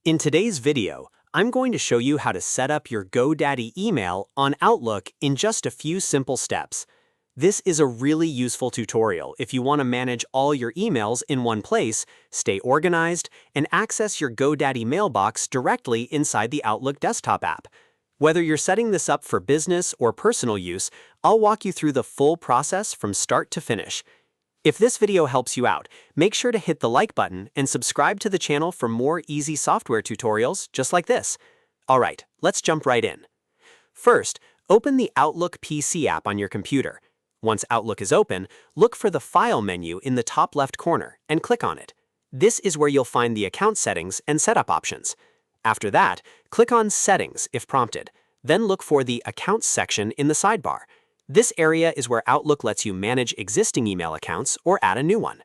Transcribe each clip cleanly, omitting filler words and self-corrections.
In today's video, I'm going to show you how to set up your GoDaddy email on Outlook in just a few simple steps. This is a really useful tutorial if you want to manage all your emails in one place, stay organized, and access your GoDaddy mailbox directly inside the Outlook desktop app. Whether you're setting this up for business or personal use, I'll walk you through the full process from start to finish. If this video helps you out, make sure to hit the like button and subscribe to the channel for more easy software tutorials just like this. Alright, let's jump right in. First, open the Outlook PC app on your computer. Once Outlook is open, look for the File menu in the top left corner and click on it. This is where you'll find the account settings and setup options. After that, click on Settings if prompted. Then look for the Accounts section in the sidebar. This area is where Outlook lets you manage existing email accounts or add a new one.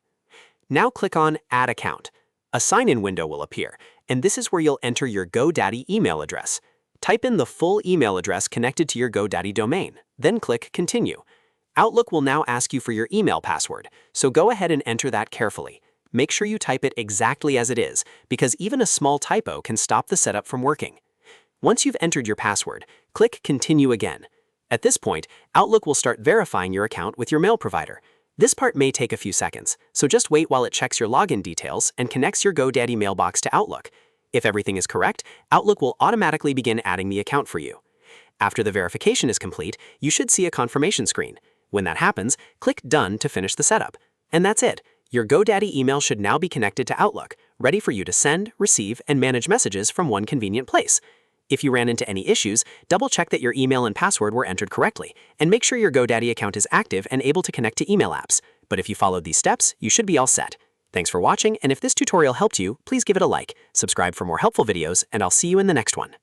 Now click on Add Account. A sign-in window will appear, and this is where you'll enter your GoDaddy email address. Type in the full email address connected to your GoDaddy domain, then click Continue. Outlook will now ask you for your email password, so go ahead and enter that carefully. Make sure you type it exactly as it is, because even a small typo can stop the setup from working. Once you've entered your password, click Continue again. At this point, Outlook will start verifying your account with your mail provider. This part may take a few seconds, so just wait while it checks your login details and connects your GoDaddy mailbox to Outlook. If everything is correct, Outlook will automatically begin adding the account for you. After the verification is complete, you should see a confirmation screen. When that happens, click Done to finish the setup. And that's it. Your GoDaddy email should now be connected to Outlook, ready for you to send, receive, and manage messages from one convenient place. If you ran into any issues, double-check that your email and password were entered correctly, and make sure your GoDaddy account is active and able to connect to email apps. But if you followed these steps, you should be all set. Thanks for watching, and if this tutorial helped you, please give it a like, subscribe for more helpful videos, and I'll see you in the next one.